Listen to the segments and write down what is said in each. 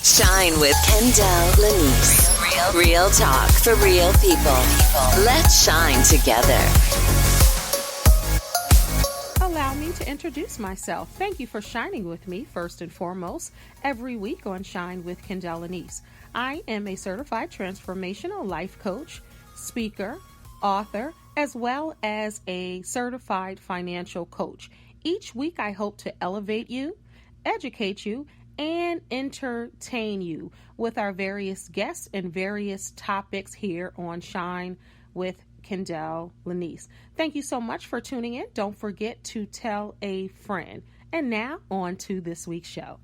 Shine with Kendéll Lenice. Real talk for real people. Let's shine together. Allow me to introduce myself. Thank you for shining with me first and foremost every week on Shine with Kendéll Lenice. I am a certified transformational life coach, speaker, author, as well as a certified financial coach. Each week I hope to elevate you, educate you, and entertain you with our various guests and various topics here on Shine with Kendéll Lenice. Thank you so much for tuning in. Don't forget to tell a friend. And now on to this week's show.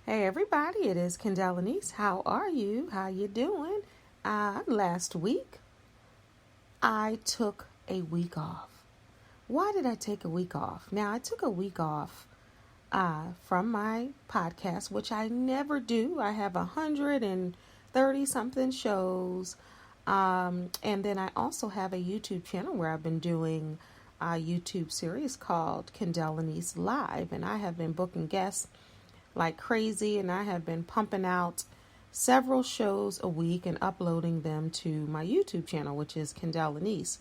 Hey everybody, it is Kendéll Lenice. How are you? How you doing? Last week I took a week off. Why did I take a week off? Now I took a week off from my podcast, which I never do. I have 130 something shows. And then I also have a YouTube channel where I've been doing a YouTube series called Kendéll Lenice Live. And I have been booking guests like crazy. And I have been pumping out several shows a week and uploading them to my YouTube channel, which is Kendéll Lenice.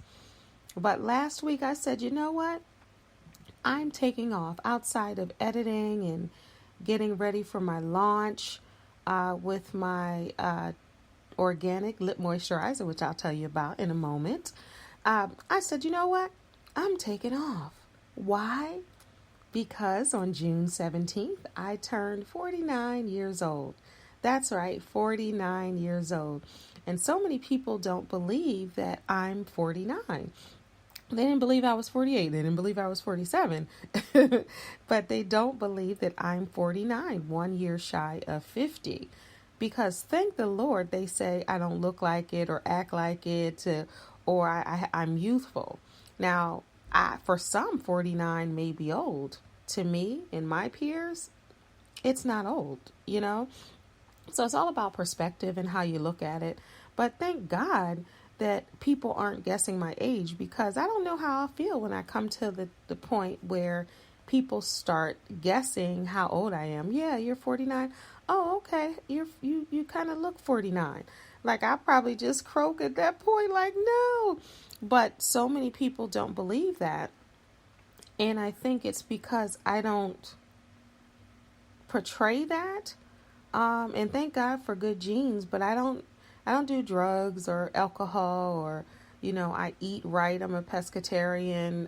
But last week I said, you know what? I'm taking off outside of editing and getting ready for my launch with my organic lip moisturizer, which I'll tell you about in a moment. I said, you know what? I'm taking off. Why? Because on June 17th, I turned 49 years old. That's right, 49 years old. And so many people don't believe that I'm 49. They didn't believe I was 48. They didn't believe I was 47. But they don't believe that I'm 49, 1 year shy of 50. Because thank the Lord, they say I don't look like it or act like it, or I'm youthful. Now, for some, 49 may be old. To me and my peers, it's not old, you know? So it's all about perspective and how you look at it. But thank God that people aren't guessing my age, because I don't know how I feel when I come to the point where people start guessing how old I am. Yeah, you're 49. Oh, okay. You kind of look 49. Like I probably just croak at that point, like, no. But so many people don't believe that. And I think it's because I don't portray that. And thank God for good genes, but I don't do drugs or alcohol, or, you know, I eat right. I'm a pescatarian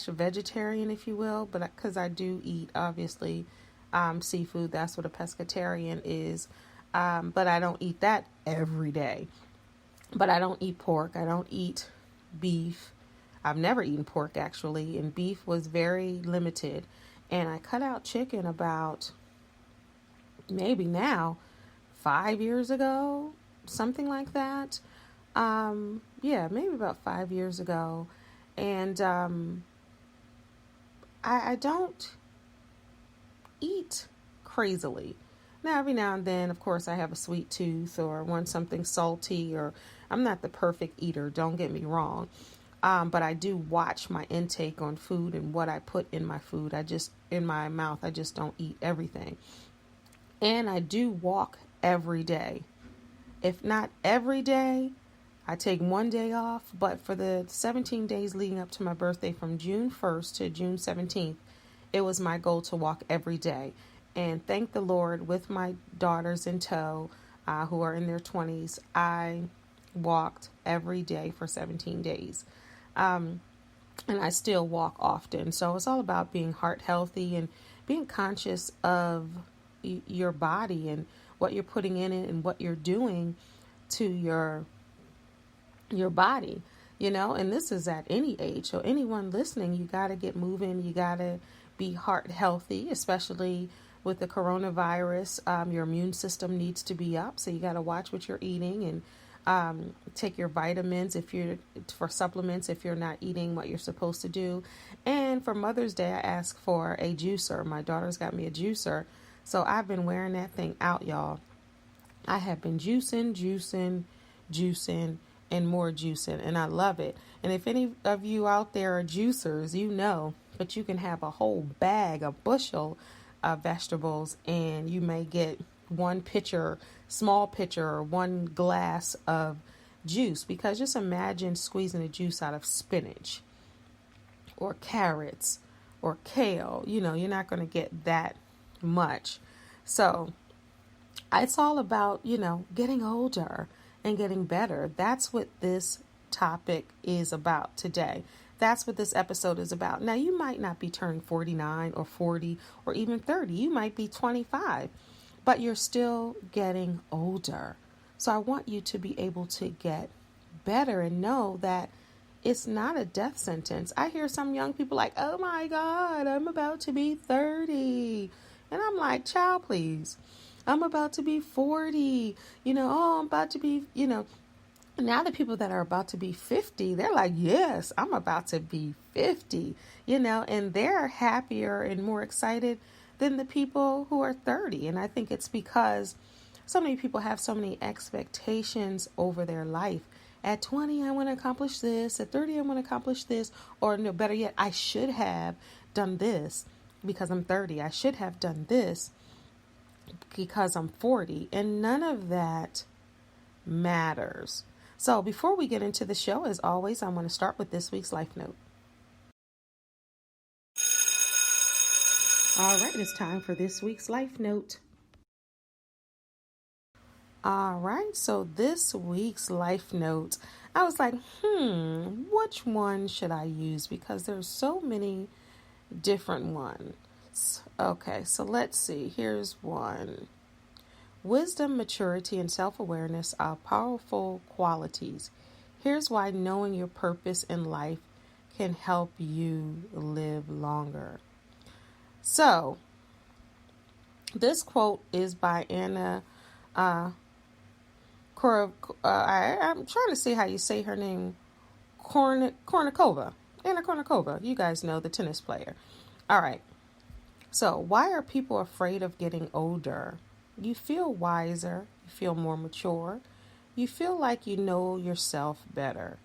/ vegetarian, if you will, but because I do eat, obviously, seafood. That's what a pescatarian is. But I don't eat that every day. But I don't eat pork. I don't eat beef. I've never eaten pork, actually, and beef was very limited. And I cut out chicken about maybe now 5 years ago, something like that. Yeah, maybe about 5 years ago. And I don't eat crazily. Now, every now and then, of course, I have a sweet tooth or want something salty, or I'm not the perfect eater, don't get me wrong. But I do watch my intake on food and what I put in my food. In my mouth, I just don't eat everything. And I do walk every day. If not every day, I take one day off. But for the 17 days leading up to my birthday, from June 1st to June 17th, it was my goal to walk every day. And thank the Lord, with my daughters in tow, who are in their 20s, I walked every day for 17 days. And I still walk often. So it's all about being heart healthy and being conscious of your body and what you're putting in it and what you're doing to your body, you know. And this is at any age. So anyone listening, you got to get moving. You got to be heart healthy, especially with the coronavirus. Your immune system needs to be up. So you got to watch what you're eating and take your vitamins for supplements if you're not eating what you're supposed to do. And for Mother's Day, I asked for a juicer. My daughter's got me a juicer. So I've been wearing that thing out, y'all. I have been juicing, and more juicing, and I love it. And if any of you out there are juicers, you know but you can have a whole bag, a bushel of vegetables, and you may get one pitcher, small pitcher, or one glass of juice. Because just imagine squeezing the juice out of spinach or carrots or kale. You're not going to get that much. So it's all about, getting older and getting better. That's what this topic is about today. That's what this episode is about. Now, you might not be turning 49 or 40 or even 30. You might be 25, but you're still getting older. So I want you to be able to get better and know that it's not a death sentence. I hear some young people like, oh my God, I'm about to be 30. And I'm like, child, please. I'm about to be 40. I'm about to be, now the people that are about to be 50, they're like, yes, I'm about to be 50, and they're happier and more excited than the people who are 30. And I think it's because so many people have so many expectations over their life. At 20, I want to accomplish this. At 30, I want to accomplish this. Or no, better yet, I should have done this because I'm 30. I should have done this because I'm 40. And none of that matters. So before we get into the show, as always, I want to start with this week's Life Note. All right, it's time for this week's Life Note. All right, so this week's Life Note, I was like, which one should I use? Because there's so many different ones. Okay, so let's see. Here's one. Wisdom, maturity, and self-awareness are powerful qualities. Here's why knowing your purpose in life can help you live longer. So, this quote is by Anna I'm trying to see how you say her name. Kournikova. Anna Kournikova. You guys know, the tennis player. All right. So, why are people afraid of getting older? You feel wiser. You feel more mature. You feel like you know yourself better.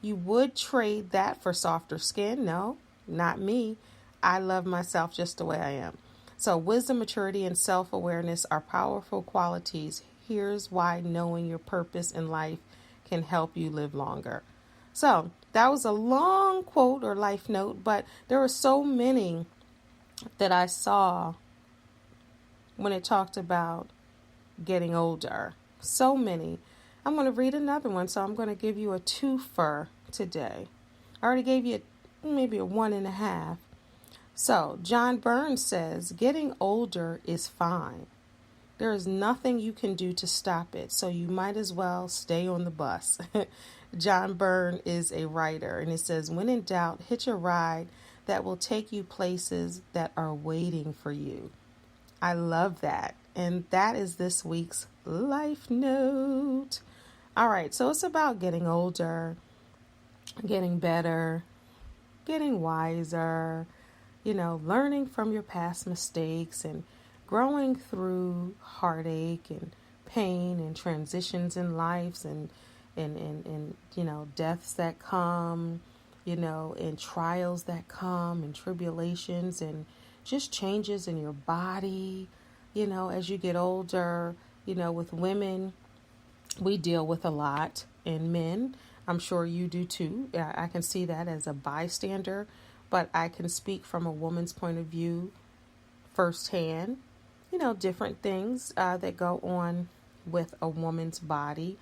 You would trade that for softer skin? No, not me. I love myself just the way I am. So, wisdom, maturity, and self-awareness are powerful qualities. Here's why knowing your purpose in life can help you live longer. So, that was a long quote or life note, but there were so many that I saw when it talked about getting older. So many. I'm going to read another one, so I'm going to give you a twofer today. I already gave you maybe a 1.5. So, John Burns says, getting older is fine. There is nothing you can do to stop it, so you might as well stay on the bus. John Byrne is a writer, and it says, when in doubt, hitch a ride that will take you places that are waiting for you. I love that. And that is this week's Life Note. All right, so it's about getting older, getting better, getting wiser, learning from your past mistakes and growing through heartache and pain and transitions in lives and deaths that come, and trials that come and tribulations and just changes in your body, as you get older. With women, we deal with a lot, and men, I'm sure you do too. I can see that as a bystander, but I can speak from a woman's point of view firsthand. Different things that go on with a woman's body,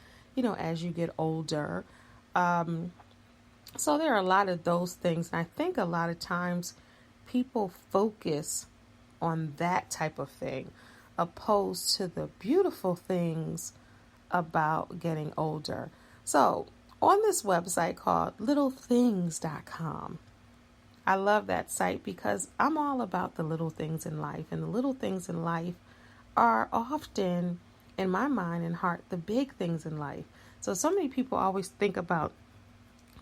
as you get older. So there are a lot of those things. And I think a lot of times people focus on that type of thing opposed to the beautiful things about getting older. So on this website called littlethings.com, I love that site because I'm all about the little things in life. And the little things in life are often, in my mind and heart, the big things in life. So many people always think about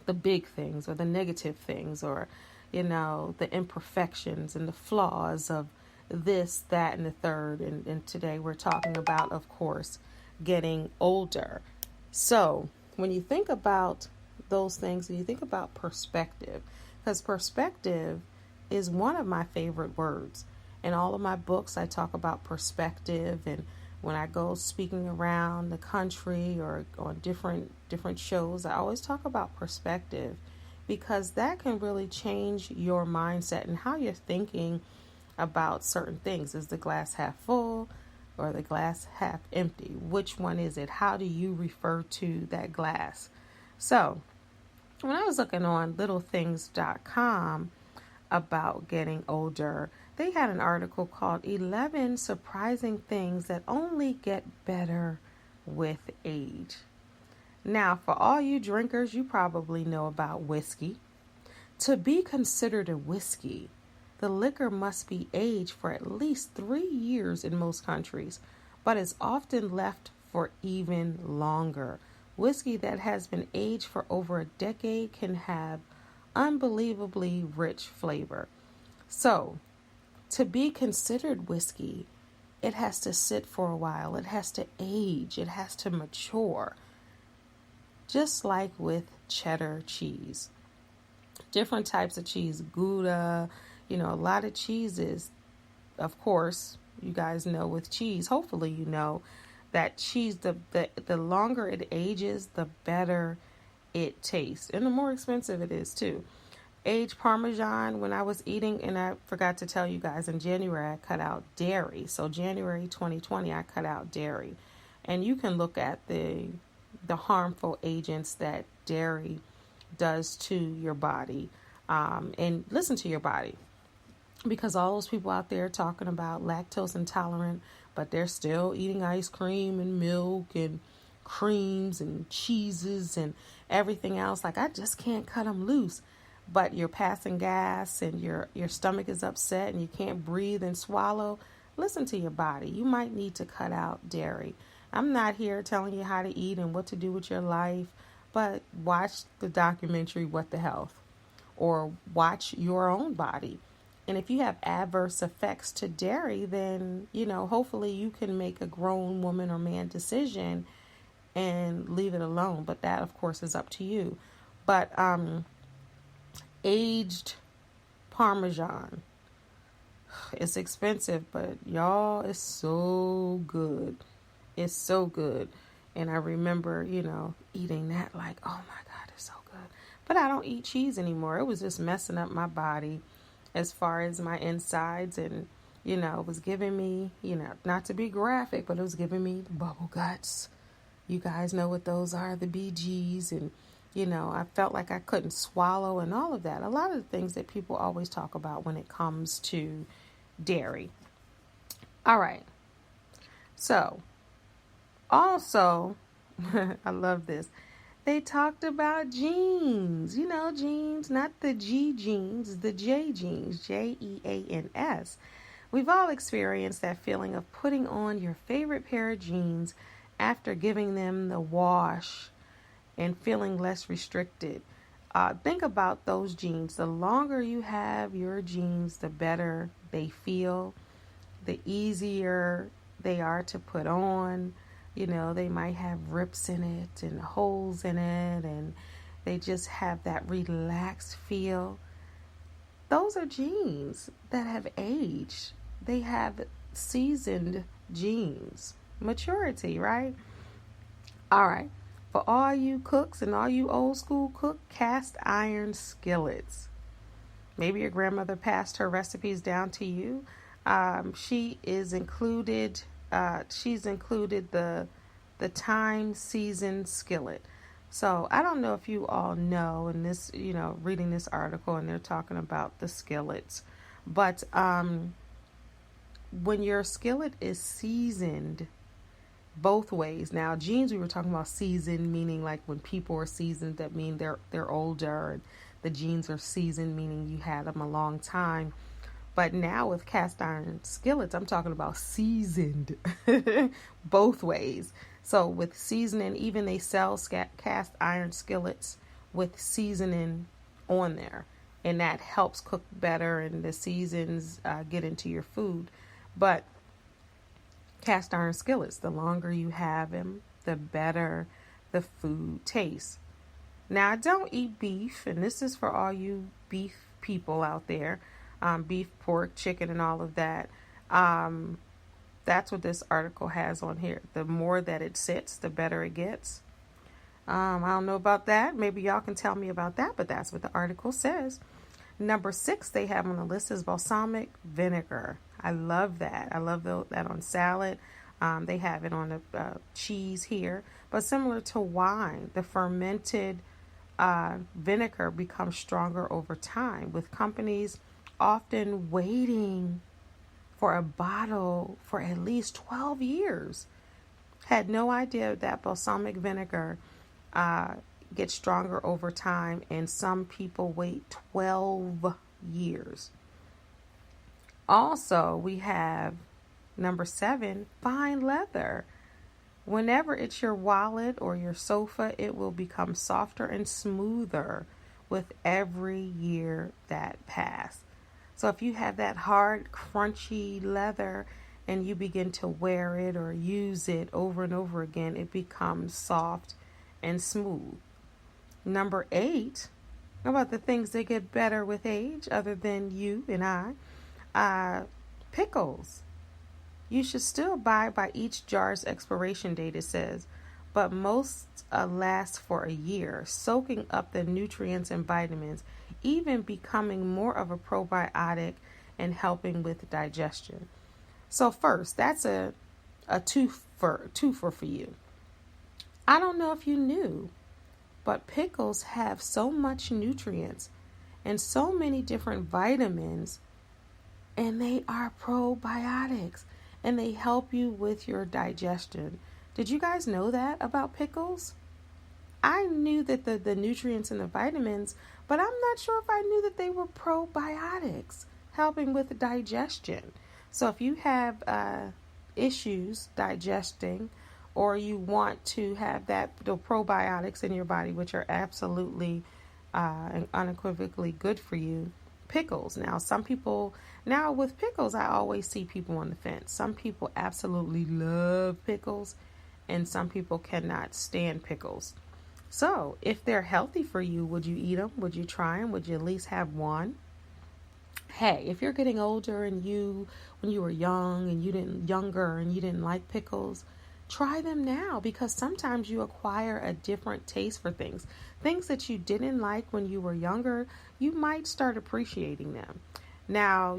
the big things or the negative things or, the imperfections and the flaws of this, that, and the third. And today we're talking about, of course, getting older. So when you think about those things and you think about perspective, because perspective is one of my favorite words. In all of my books, I talk about perspective, and when I go speaking around the country or on different shows, I always talk about perspective, because that can really change your mindset and how you're thinking about certain things. Is the glass half full or the glass half empty? Which one is it? How do you refer to that glass? So when I was looking on littlethings.com about getting older, they had an article called 11 Surprising Things That Only Get Better with Age. Now, for all you drinkers, you probably know about whiskey. To be considered a whiskey, the liquor must be aged for at least 3 years in most countries, but is often left for even longer. Whiskey that has been aged for over a decade can have unbelievably rich flavor. So, to be considered whiskey, it has to sit for a while. It has to age. It has to mature. Just like with cheddar cheese. Different types of cheese, Gouda, a lot of cheeses. Of course, you guys know with cheese, hopefully you know that cheese, the longer it ages, the better it tastes. And the more expensive it is too. Aged Parmesan, when I was eating, and I forgot to tell you guys, in January I cut out dairy. So January 2020 I cut out dairy. And you can look at the harmful agents that dairy does to your body, and listen to your body. Because all those people out there talking about lactose intolerant, but they're still eating ice cream and milk and creams and cheeses and everything else. Like, I just can't cut them loose. But you're passing gas and your stomach is upset and you can't breathe and swallow. Listen to your body. You might need to cut out dairy. I'm not here telling you how to eat and what to do with your life, but watch the documentary, What the Health, or watch your own body. And if you have adverse effects to dairy, then, hopefully you can make a grown woman or man decision and leave it alone. But that, of course, is up to you. But aged Parmesan, it's expensive, but y'all, it's so good. It's so good. And I remember, eating that like, oh my God, it's so good. But I don't eat cheese anymore. It was just messing up my body as far as my insides. And, it was giving me, not to be graphic, but it was giving me bubble guts. You guys know what those are, the BGs. And, I felt like I couldn't swallow and all of that. A lot of the things that people always talk about when it comes to dairy. All right. So, also, I love this. They talked about genes. Genes, not the G genes, the J genes, Jeans. We've all experienced that feeling of putting on your favorite pair of jeans after giving them the wash and feeling less restricted. Think about those jeans. The longer you have your jeans, the better they feel, the easier they are to put on. They might have rips in it and holes in it, and they just have that relaxed feel. Those are jeans that have aged. They have seasoned jeans. Maturity, right? All right. For all you cooks and all you old school cast iron skillets. Maybe your grandmother passed her recipes down to you. She's included the time seasoned skillet. So I don't know if you all know, in this, reading this article, and they're talking about the skillets, but when your skillet is seasoned both ways. Now, jeans, we were talking about seasoned, meaning like when people are seasoned, that mean they're older, and the jeans are seasoned, meaning you had them a long time. But now with cast iron skillets, I'm talking about seasoned both ways. So with seasoning, even they sell cast iron skillets with seasoning on there, and that helps cook better, and the seasons get into your food. But cast iron skillets, the longer you have them, the better the food tastes. Now, I don't eat beef, and this is for all you beef people out there. beef, pork, chicken, and all of that. That's what this article has on here. The more that it sits, the better it gets. I don't know about that. Maybe y'all can tell me about that, but that's what the article says. Number 6 they have on the list is balsamic vinegar. I love that. I love that on salad. They have it on the cheese here. But similar to wine, the fermented vinegar becomes stronger over time, with companies often waiting for a bottle for at least 12 years. Had no idea that balsamic vinegar gets stronger over time, and some people wait 12 years. Also, we have number 7, fine leather. Whenever it's your wallet or your sofa, it will become softer and smoother with every year that passes. So if you have that hard, crunchy leather and you begin to wear it or use it over and over again, it becomes soft and smooth. Number 8, about the things that get better with age other than you and I, pickles. You should still abide by each jar's expiration date, it says, but most last for a year, soaking up the nutrients and vitamins, even becoming more of a probiotic and helping with digestion. So first, that's a twofer for you. I don't know if you knew, but pickles have so much nutrients and so many different vitamins, and they are probiotics, and they help you with your digestion. Did you guys know that about pickles? I knew that the nutrients and the vitamins, but I'm not sure if I knew that they were probiotics, helping with digestion. So if you have issues digesting, or you want to have the probiotics in your body, which are absolutely and unequivocally good for you, pickles. Now with pickles, I always see people on the fence. Some people absolutely love pickles, and some people cannot stand pickles. So if they're healthy for you, would you eat them? Would you try them? Would you at least have one? Hey, if you're getting older and when you were younger and you didn't like pickles, try them now, because sometimes you acquire a different taste for things. Things that you didn't like when you were younger, you might start appreciating them. Now,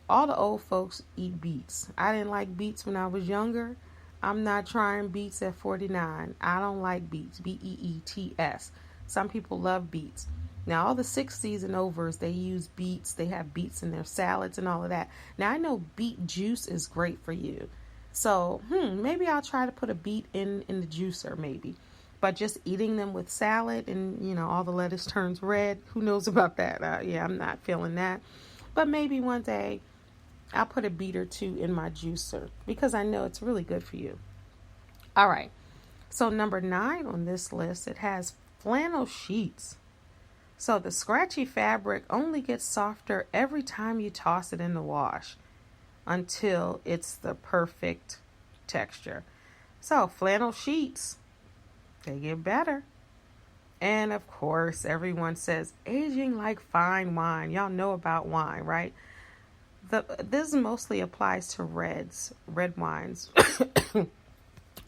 all the old folks eat beets. I didn't like beets when I was younger. I'm not trying beets at 49. I don't like beets, beets. Some people love beets. Now, all the 60s and overs, they use beets. They have beets in their salads and all of that. Now, I know beet juice is great for you. So, maybe I'll try to put a beet in the juicer, maybe. But just eating them with salad and, all the lettuce turns red. Who knows about that? I'm not feeling that. But maybe one day I'll put a beet or two in my juicer, because I know it's really good for you. All right. So number 9 on this list, it has flannel sheets. So the scratchy fabric only gets softer every time you toss it in the wash, until it's the perfect texture. So flannel sheets, they get better. And of course, everyone says aging like fine wine. Y'all know about wine, right? This mostly applies to red wines. Oh,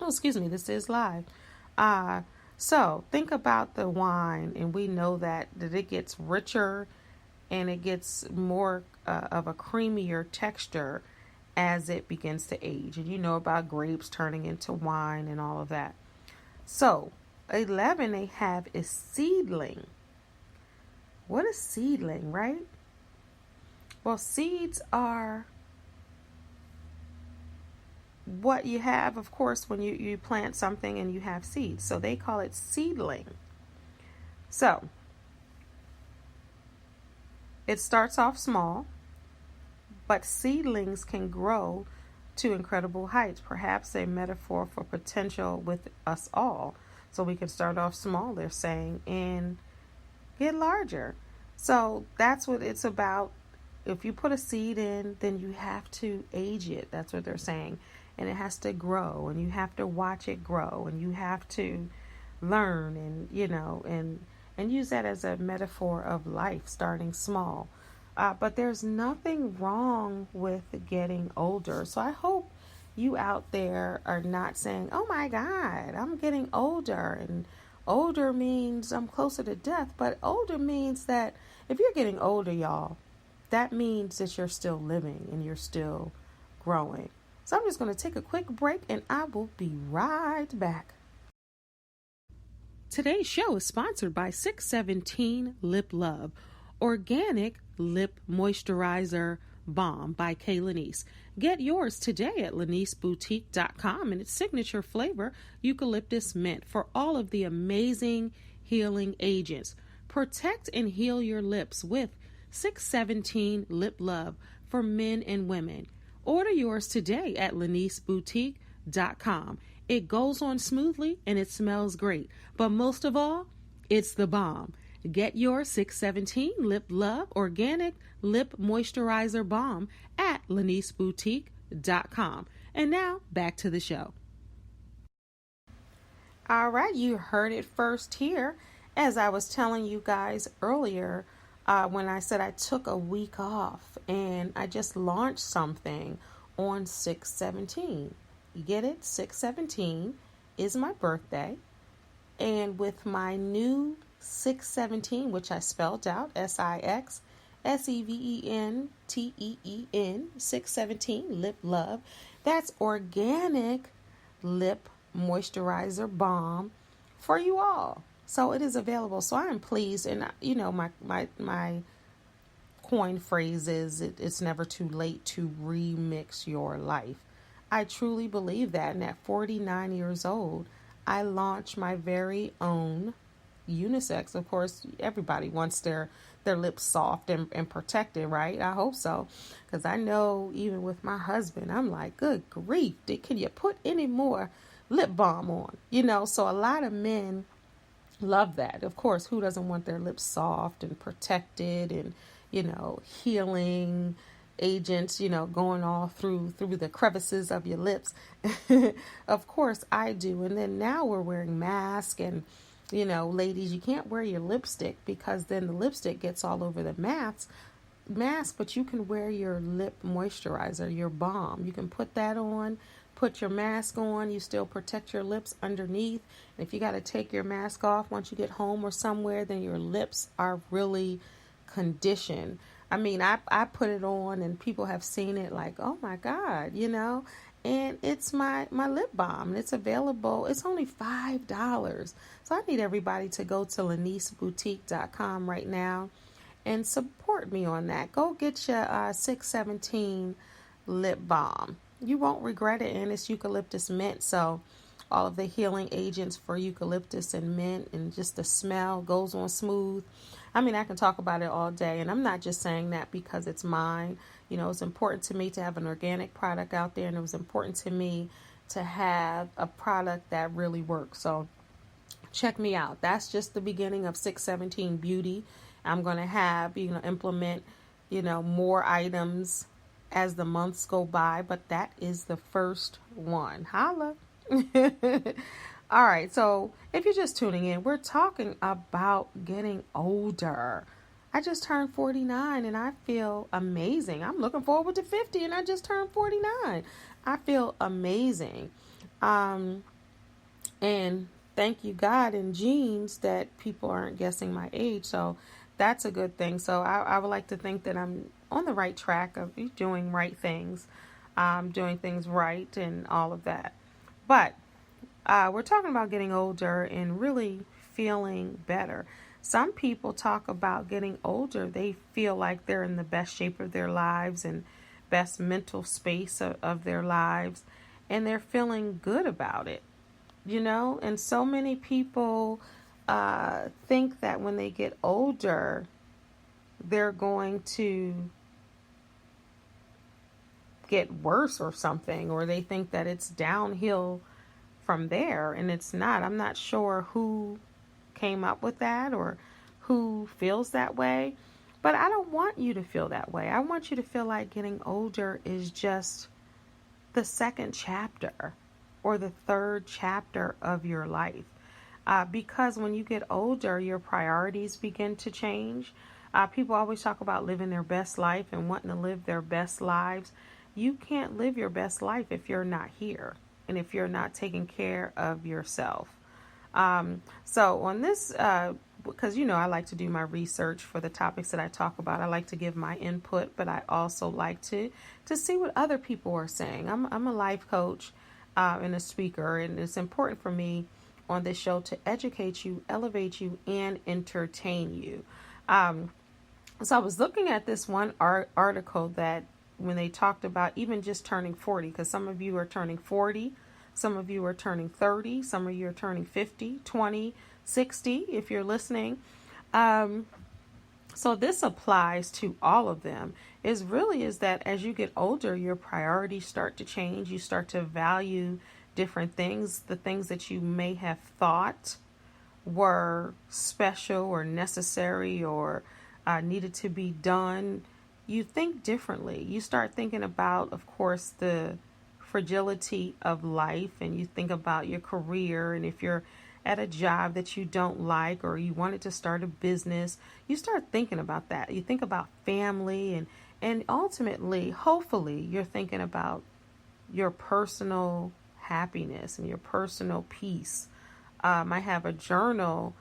excuse me, this is live. So think about the wine, and we know that it gets richer and it gets more of a creamier texture as it begins to age. And you know about grapes turning into wine and all of that. So 11 they have is seedling. What is seedling, right? Well, seeds are what you have, of course, when you plant something and you have seeds. So they call it seedling. So it starts off small, but seedlings can grow to incredible heights, perhaps a metaphor for potential with us all. So we can start off small, they're saying, and get larger. So that's what it's about. If you put a seed in, then you have to age it. That's what they're saying. And it has to grow, and you have to watch it grow, and you have to learn and use that as a metaphor of life, starting small. But there's nothing wrong with getting older. So I hope you out there are not saying, oh my God, I'm getting older. And older means I'm closer to death. But older means that if you're getting older, y'all, that means that you're still living and you're still growing. So I'm just going to take a quick break and I will be right back. Today's show is sponsored by 617 Lip Love, Organic Lip Moisturizer Balm by Kendéll Lenice. Get yours today at leniceboutique.com, and its signature flavor, eucalyptus mint, for all of the amazing healing agents. Protect and heal your lips with 617 Lip Love for men and women. Order yours today at leniceboutique.com. It goes on smoothly and it smells great. But most of all, it's the bomb. Get your 617 Lip Love Organic Lip Moisturizer Balm at leniceboutique.com. And now, back to the show. All right, you heard it first here. As I was telling you guys earlier, when I said I took a week off and I just launched something on 6/17. You get it? 6/17 is my birthday. And with my new 617, which I spelled out, SIXSEVENTEEN, 617 Lip Love, that's organic lip moisturizer balm for you all. So it is available. So I am pleased. And, you know, my coin phrase is it's never too late to remix your life. I truly believe that. And at 49 years old, I launched my very own unisex. Of course, everybody wants their lips soft and protected, right? I hope so. Because I know even with my husband, I'm like, good grief, can you put any more lip balm on? You know, so a lot of men love that. Of course, who doesn't want their lips soft and protected and, you know, healing agents, you know, going all through the crevices of your lips. Of course I do. And then now we're wearing masks, and, you know, ladies, you can't wear your lipstick because then the lipstick gets all over the mask, but you can wear your lip moisturizer, your balm. You can put that on, put your mask on, you still protect your lips underneath. And if you got to take your mask off once you get home or somewhere, then your lips are really conditioned. I mean, I put it on and people have seen it like, oh my God, you know, and it's my lip balm, and it's available. It's only $5. So I need everybody to go to leniceboutique.com right now and support me on that. Go get your 617 lip balm. You won't regret it, and it's eucalyptus mint. So all of the healing agents for eucalyptus and mint, and just the smell goes on smooth. I mean, I can talk about it all day, and I'm not just saying that because it's mine. You know, it's important to me to have an organic product out there, and it was important to me to have a product that really works. So check me out. That's just the beginning of 617 Beauty. I'm going to have, you know, implement, you know, more items as the months go by, but that is the first one. Holla. All right, so if you're just tuning in, we're talking about getting older. I just turned 49 and I feel amazing. I'm looking forward to 50 and I just turned 49. I feel amazing. And thank you, God, and genes, that people aren't guessing my age. So that's a good thing. So I would like to think that I'm on the right track of doing right things, doing things right and all of that. But we're talking about getting older and really feeling better. Some people talk about getting older. They feel like they're in the best shape of their lives and best mental space of their lives, and they're feeling good about it, you know? And so many people think that when they get older, they're going to get worse or something, or they think that it's downhill from there, and it's not. I'm not sure who came up with that or who feels that way, but I don't want you to feel that way. I want you to feel like getting older is just the second chapter or the third chapter of your life, because when you get older, your priorities begin to change. People always talk about living their best life and wanting to live their best lives. You can't live your best life if you're not here and if you're not taking care of yourself. So on this, because I like to do my research for the topics that I talk about. I like to give my input, but I also like to see what other people are saying. I'm a life coach and a speaker, and it's important for me on this show to educate you, elevate you, and entertain you. So I was looking at this one article that when they talked about even just turning 40, because some of you are turning 40, some of you are turning 30, some of you are turning 50, 20, 60, if you're listening. So this applies to all of them. Is that as you get older, your priorities start to change. You start to value different things. The things that you may have thought were special or necessary or needed to be done, you think differently. You start thinking about, of course, the fragility of life, and you think about your career, and if you're at a job that you don't like or you wanted to start a business, you start thinking about that. You think about family, and ultimately, hopefully, you're thinking about your personal happiness and your personal peace. I have a journal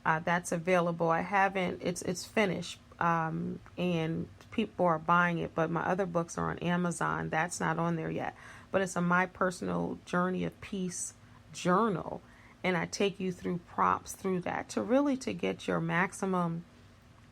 that's available. I haven't, it's finished, and people are buying it, but my other books are on Amazon. That's not on there yet, but it's a My Personal Journey of Peace journal. And I take you through prompts through that to get your maximum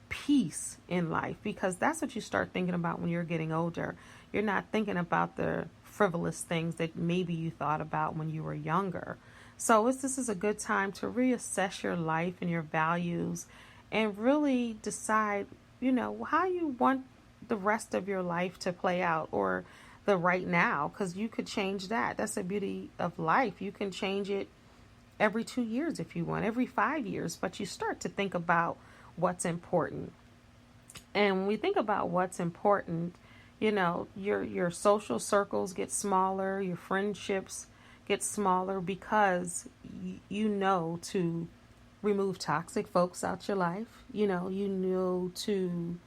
peace in life, because that's what you start thinking about when you're getting older. You're not thinking about the frivolous things that maybe you thought about when you were younger. So this is a good time to reassess your life and your values and really decide, how you want the rest of your life to play out, or the right now, because you could change that. That's the beauty of life. You can change it every 2 years if you want, every 5 years, but you start to think about what's important. And when we think about what's important, your social circles get smaller, your friendships get smaller, because you know to remove toxic folks out your life. You know to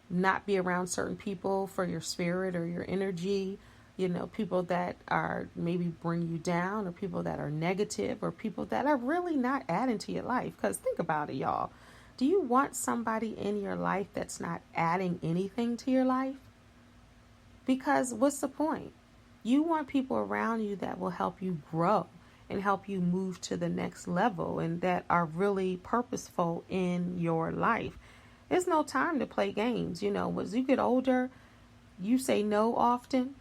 not be around certain people for your spirit or your energy. People that are maybe bring you down, or people that are negative, or people that are really not adding to your life. Because think about it, y'all. Do you want somebody in your life that's not adding anything to your life? Because what's the point? You want people around you that will help you grow and help you move to the next level, and that are really purposeful in your life. There's no time to play games. As you get older, you say no often.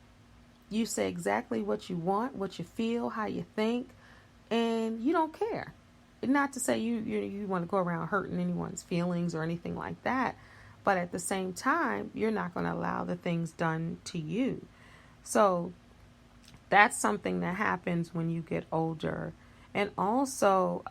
You say exactly what you want, what you feel, how you think, and you don't care. Not to say you want to go around hurting anyone's feelings or anything like that, but at the same time, you're not going to allow the things done to you. So that's something that happens when you get older. And also,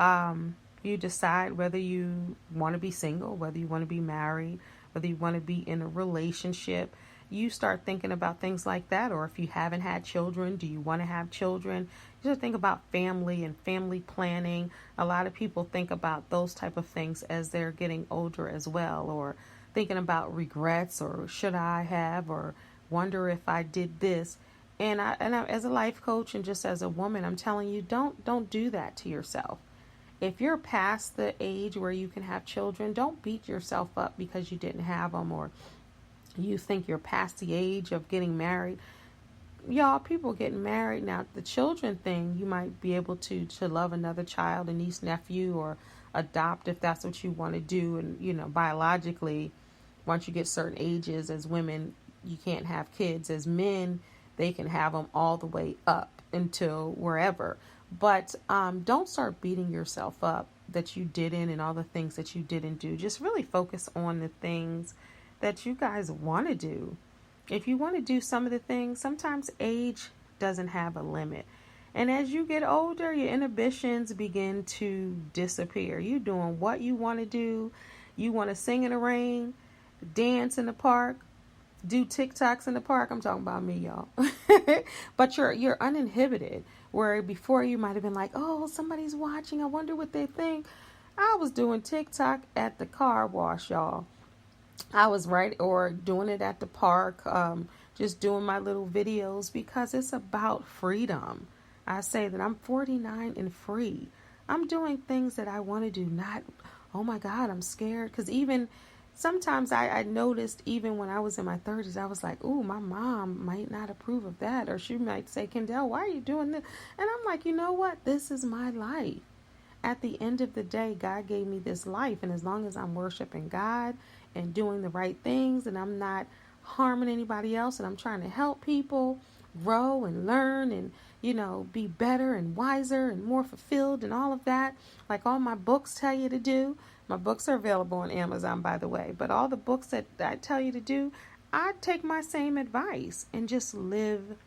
you decide whether you want to be single, whether you want to be married, whether you want to be in a relationship. You start thinking about things like that. Or if you haven't had children, do you want to have children? You start think about family and family planning. A lot of people think about those type of things as they're getting older as well, or thinking about regrets, or should I have, or wonder if I did this. And I as a life coach and just as a woman, I'm telling you, don't do that to yourself. If you're past the age where you can have children, don't beat yourself up because you didn't have them, or you think you're past the age of getting married. Y'all, people getting married now. The children thing, you might be able to love another child, a niece, nephew, or adopt if that's what you want to do. And biologically, once you get certain ages, as women, you can't have kids. As men, they can have them all the way up until wherever. But don't start beating yourself up that you didn't, and all the things that you didn't do. Just really focus on the things that you guys want to do. If you want to do some of the things, sometimes age doesn't have a limit. And as you get older, your inhibitions begin to disappear. You're doing what you want to do. You want to sing in the rain, dance in the park, do TikToks in the park. I'm talking about me, y'all. But you're uninhibited. Where before you might have been like, oh, somebody's watching, I wonder what they think. I was doing TikTok at the car wash, y'all. I was doing it at the park, just doing my little videos because it's about freedom. I say that I'm 49 and free. I'm doing things that I want to do, not, oh my God, I'm scared. Because even sometimes I noticed, even when I was in my 30s, I was like, ooh, my mom might not approve of that. Or she might say, Kendéll, why are you doing this? And I'm like, you know what? This is my life. At the end of the day, God gave me this life. And as long as I'm worshiping God and doing the right things and I'm not harming anybody else and I'm trying to help people grow and learn and, be better and wiser and more fulfilled and all of that, like all my books tell you to do. My books are available on Amazon, by the way, but all the books that I tell you to do, I take my same advice and just live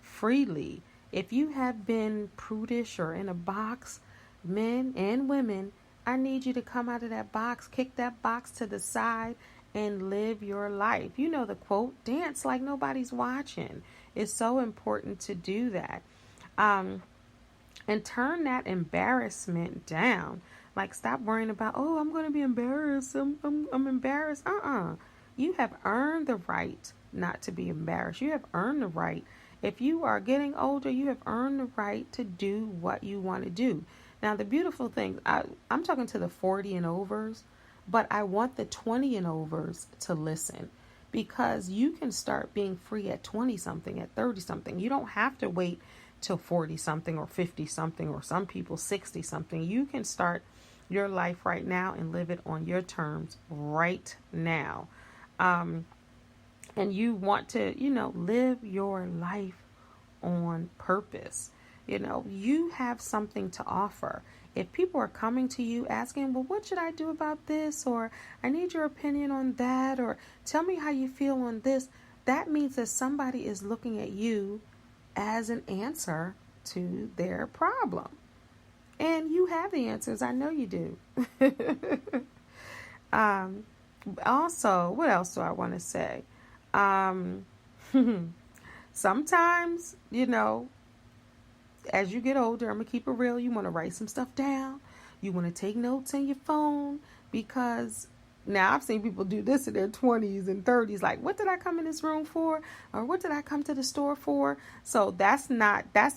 freely. If you have been prudish or in a box, men and women, I need you to come out of that box, kick that box to the side, and live your life. You know the quote, dance like nobody's watching. It's so important to do that. And turn that embarrassment down. Like, stop worrying about, oh, I'm going to be embarrassed. I'm embarrassed. You have earned the right not to be embarrassed. You have earned the right. If you are getting older, you have earned the right to do what you want to do. Now, the beautiful thing, I'm talking to the 40 and overs, but I want the 20 and overs to listen, because you can start being free at 20 something, at 30 something. You don't have to wait till 40 something or 50 something, or some people 60 something. You can start your life right now and live it on your terms right now. And you want to, live your life on purpose. You have something to offer. If people are coming to you asking, well, what should I do about this? Or I need your opinion on that. Or tell me how you feel on this. That means that somebody is looking at you as an answer to their problem. And you have the answers. I know you do. Also, what else do I want to say? Sometimes, as you get older, I'm going to keep it real. You want to write some stuff down. You want to take notes on your phone, because now I've seen people do this in their 20s and 30s. Like, what did I come in this room for? Or what did I come to the store for? So that's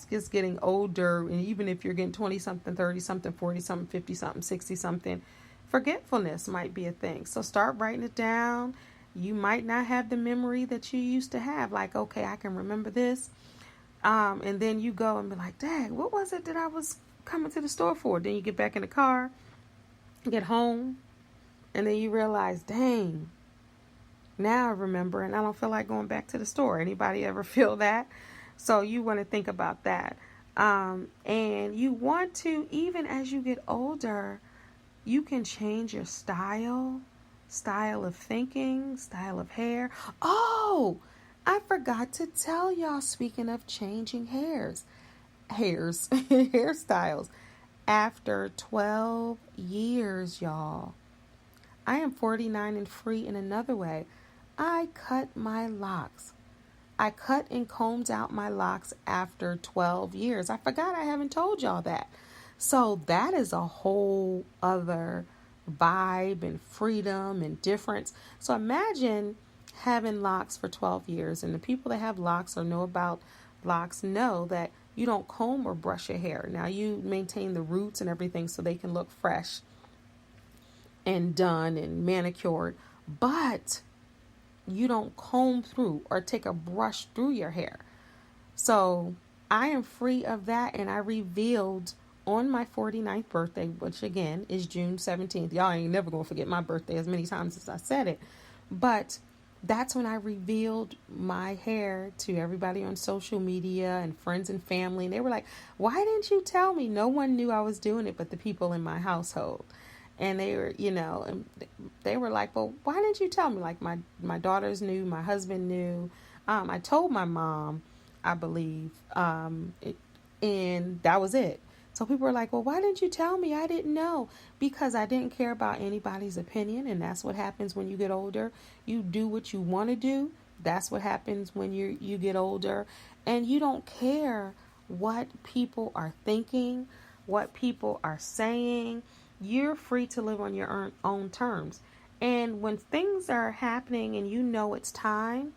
just getting older. And even if you're getting 20 something, 30 something, 40 something, 50 something, 60 something, forgetfulness might be a thing. So start writing it down. You might not have the memory that you used to have. Like, okay, I can remember this. And then you go and be like, dang, what was it that I was coming to the store for? Then you get back in the car, get home, and then you realize, dang, now I remember, and I don't feel like going back to the store. Anybody ever feel that? So you want to think about that. And you want to, even as you get older, you can change your style of thinking, style of hair. Oh, I forgot to tell y'all, speaking of changing hairstyles. After 12 years, y'all, I am 49 and free in another way. I cut my locks. I cut and combed out my locks after 12 years. I forgot I haven't told y'all that. So that is a whole other vibe and freedom and difference. So imagine having locks for 12 years. And the people that have locks or know about locks know that you don't comb or brush your hair. Now you maintain the roots and everything so they can look fresh and done and manicured, but you don't comb through or take a brush through your hair. So I am free of that, and I revealed on my 49th birthday, which again is June 17th. Y'all ain't never gonna forget my birthday as many times as I said it, but that's when I revealed my hair to everybody on social media and friends and family. And they were like, why didn't you tell me? No one knew I was doing it but the people in my household. And they were, and they were like, well, why didn't you tell me? Like my daughters knew, my husband knew. I told my mom, I believe, and that was it. So people were like, well, why didn't you tell me? I didn't know. Because I didn't care about anybody's opinion. And that's what happens when you get older. You do what you want to do. That's what happens when you get older. And you don't care what people are thinking, what people are saying. you're free to live on your own terms. And when things are happening and you know it's time,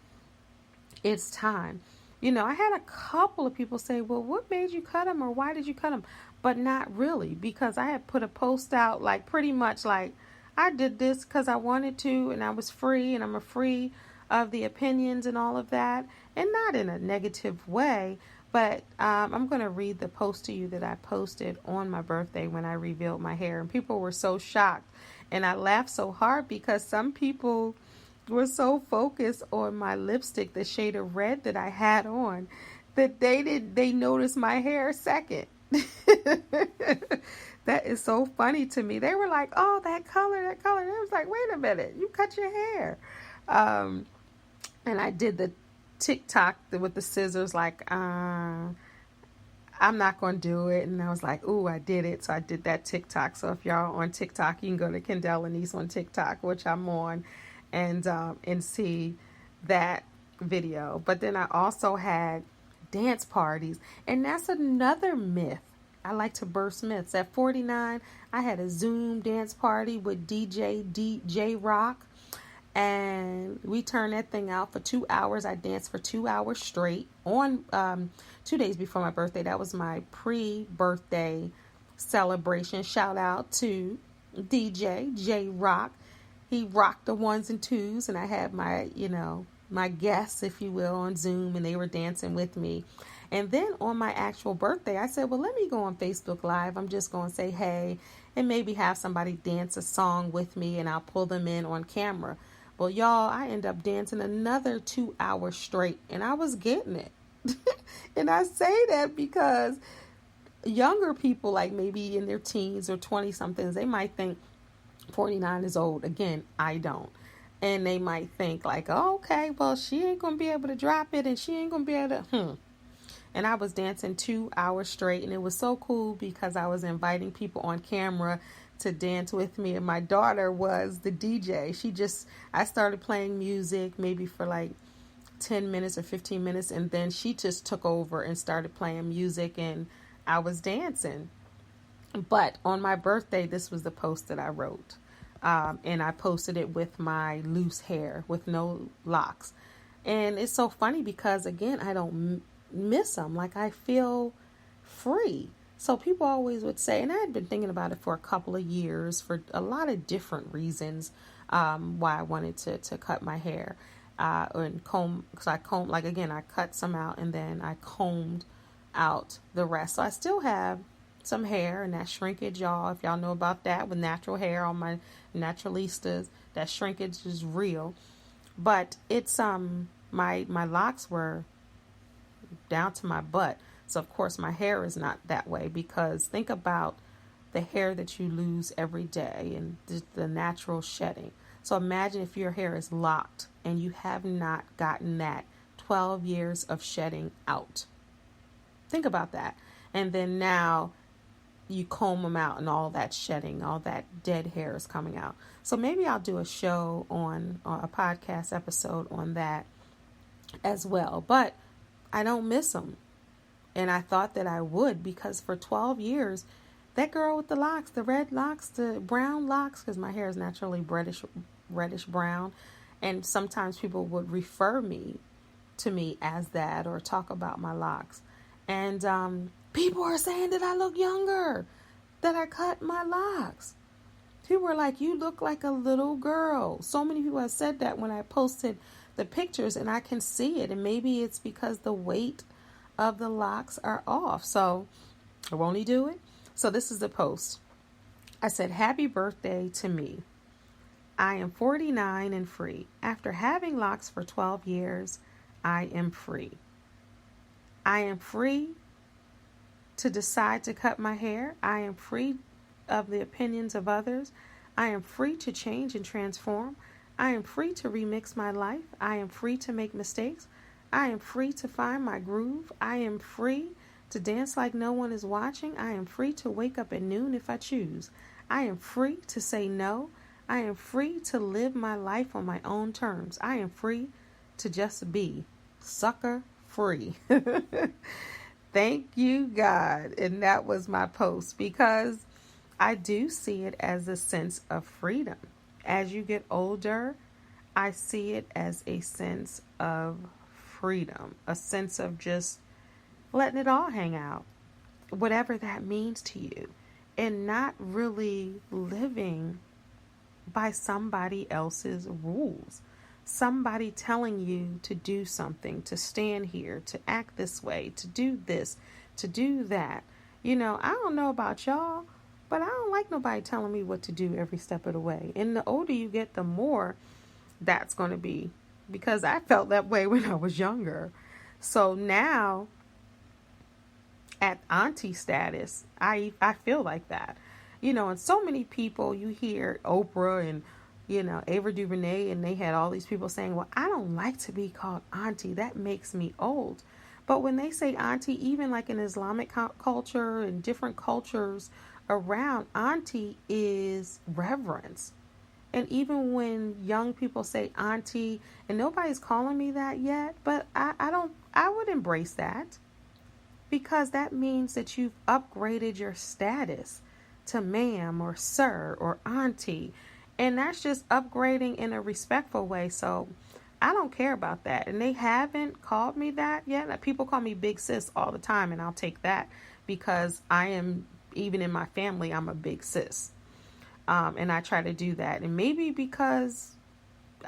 it's time. I had a couple of people say, well, what made you cut them, or why did you cut them? But not really, because I had put a post out like pretty much like I did this because I wanted to, and I was free, and I'm free of the opinions and all of that, and not in a negative way. But I'm going to read the post to you that I posted on my birthday when I revealed my hair, and people were so shocked, and I laughed so hard because some people were so focused on my lipstick, the shade of red that I had on, that they noticed my hair second. That is so funny to me. They were like, oh, that color. And I was like, wait a minute, you cut your hair. And I did the TikTok with the scissors, like, I'm not going to do it. And I was like, ooh, I did it. So I did that TikTok. So if y'all are on TikTok, you can go to Kendéll Lenice on TikTok, which I'm on, and see that video. But then I also had dance parties, and that's another myth. I like to burst myths. At 49, I had a Zoom dance party with DJ Rock, and we turned that thing out for 2 hours. I danced for 2 hours straight on 2 days before my birthday. That was my pre-birthday celebration. Shout out to DJ J Rock. He rocked the ones and twos, and I had my guests, if you will, on Zoom, and they were dancing with me. And then on my actual birthday, I said, well, let me go on Facebook Live. I'm just going to say hey, and maybe have somebody dance a song with me, and I'll pull them in on camera. Well, y'all, I ended up dancing another 2 hours straight, and I was getting it. And I say that because younger people, like maybe in their teens or 20-somethings, they might think 49 is old. Again, I don't. And they might think like, oh, okay, well, she ain't going to be able to drop it, and she ain't going to be able to, And I was dancing 2 hours straight, and it was so cool because I was inviting people on camera to dance with me, and my daughter was the DJ. I started playing music maybe for like 10 minutes or 15 minutes, and then she just took over and started playing music, and I was dancing. But on my birthday, this was the post that I wrote, and I posted it with my loose hair with no locks. And it's so funny because, again, I don't miss them. Like, I feel free. So people always would say, and I had been thinking about it for a couple of years for a lot of different reasons, why I wanted to cut my hair and comb. Because I combed, like, again, I cut some out and then I combed out the rest. So I still have some hair, and that shrinkage, y'all, if y'all know about that with natural hair on my naturalistas, that shrinkage is real. But it's my locks were down to my butt. So of course my hair is not that way, because think about the hair that you lose every day and the natural shedding. So imagine if your hair is locked and you have not gotten that 12 years of shedding out. Think about that. And then now you comb them out and all that shedding, all that dead hair is coming out. So maybe I'll do a show on a podcast episode on that as well. But I don't miss them. And I thought that I would, because for 12 years, that girl with the locks, the red locks, the brown locks, because my hair is naturally reddish brown. And sometimes people would refer to me as that or talk about my locks. And people are saying that I look younger, that I cut my locks. People were like, you look like a little girl. So many people have said that when I posted the pictures, and I can see it. And maybe it's because the weight of the locks are off. So I won't he do it? So this is the post. I said, happy birthday to me. I am 49 and free. After having locks for 12 years, I am free. I am free to decide to cut my hair. I am free of the opinions of others. I am free to change and transform. I am free to remix my life. I am free to make mistakes. I am free to find my groove. I am free to dance like no one is watching. I am free to wake up at noon if I choose. I am free to say no. I am free to live my life on my own terms. I am free to just be sucker free. Thank you, God. And that was my post, because I do see it as a sense of freedom. As you get older, I see it as a sense of freedom, a sense of just letting it all hang out, whatever that means to you, and not really living by somebody else's rules. Somebody telling you to do something, to stand here, to act this way, to do this, to do that. I don't know about y'all, but I don't like nobody telling me what to do every step of the way. And the older you get, the more that's going to be, because I felt that way when I was younger. So now, at auntie status, I feel like that. And so many people, you hear Oprah and Ava DuVernay, and they had all these people saying, well, I don't like to be called auntie. That makes me old. But when they say auntie, even like in Islamic culture and different cultures around, auntie is reverence. And even when young people say auntie, and nobody's calling me that yet, but I would embrace that, because that means that you've upgraded your status to ma'am or sir or auntie. And that's just upgrading in a respectful way. So I don't care about that. And they haven't called me that yet. People call me big sis all the time, and I'll take that because I am, even in my family, I'm a big sis. And I try to do that. And maybe because,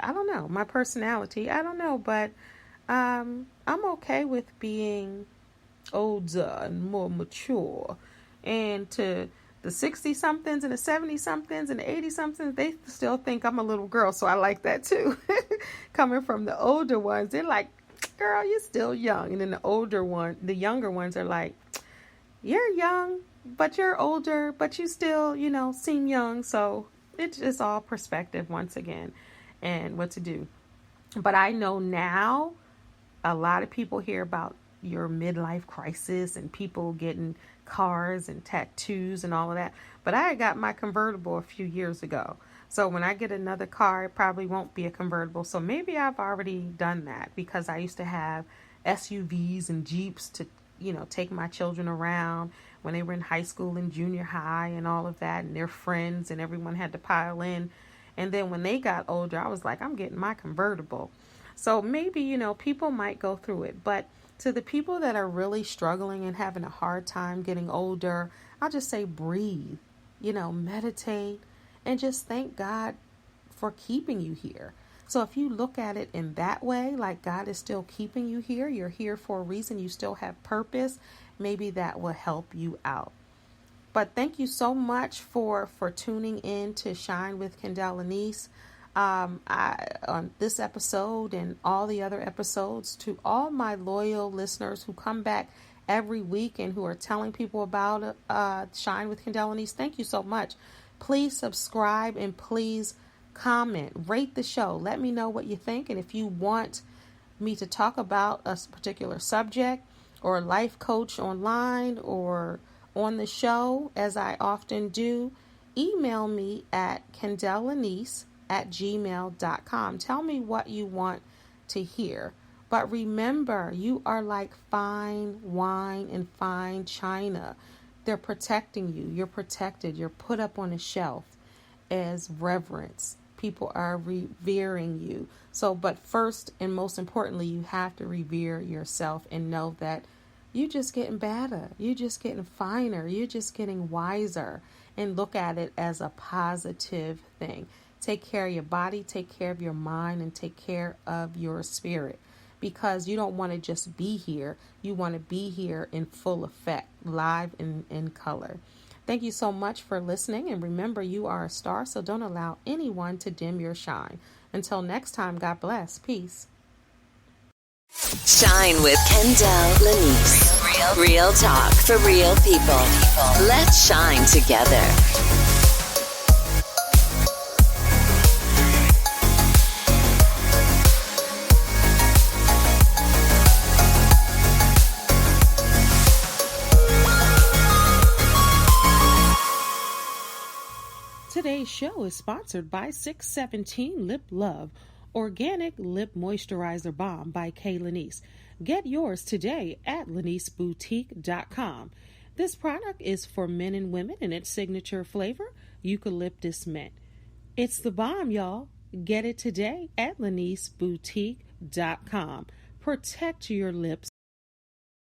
I don't know, my personality, I don't know, but I'm okay with being older and more mature. And to the 60-somethings and the 70-somethings and the 80-somethings, they still think I'm a little girl. So I like that too. Coming from the older ones, they're like, girl, you're still young. And then the younger ones are like, you're young, but you're older, but you still, seem young. So it's just all perspective once again, and what to do. But I know now a lot of people hear about your midlife crisis and people getting cars and tattoos and all of that. But I got my convertible a few years ago. So when I get another car, it probably won't be a convertible. So maybe I've already done that, because I used to have SUVs and Jeeps to, take my children around when they were in high school and junior high and all of that, and their friends, and everyone had to pile in. And then when they got older, I was like, I'm getting my convertible. So maybe, people might go through it. But to the people that are really struggling and having a hard time getting older, I'll just say breathe, meditate, and just thank God for keeping you here. So if you look at it in that way, like God is still keeping you here, you're here for a reason, you still have purpose, maybe that will help you out. But thank you so much for tuning in to Shine with Kendéll Lenice. On this episode and all the other episodes, to all my loyal listeners who come back every week and who are telling people about Shine with Kendéll Lenice, thank you so much. Please subscribe and please comment, rate the show. Let me know what you think. And if you want me to talk about a particular subject or a life coach online or on the show, as I often do, email me at KendéllLenice@gmail.com. Tell me what you want to hear. But remember, you are like fine wine and fine china. They're protecting you. You're protected. You're put up on a shelf as reverence. People are revering you. So, but first and most importantly, you have to revere yourself and know that you're just getting better. You're just getting finer. You're just getting wiser. And look at it as a positive thing. Take care of your body, take care of your mind, and take care of your spirit. Because you don't want to just be here. You want to be here in full effect, live in color. Thank you so much for listening. And remember, you are a star, so don't allow anyone to dim your shine. Until next time, God bless. Peace. Shine with Kendéll Lenice. Real talk for real people. Let's shine together. Today's show is sponsored by 617 Lip Love, Organic Lip Moisturizer Balm by Kendéll Lenice. Get yours today at LeniceBoutique.com. This product is for men and women in its signature flavor, eucalyptus mint. It's the bomb, y'all. Get it today at LeniceBoutique.com. Protect your lips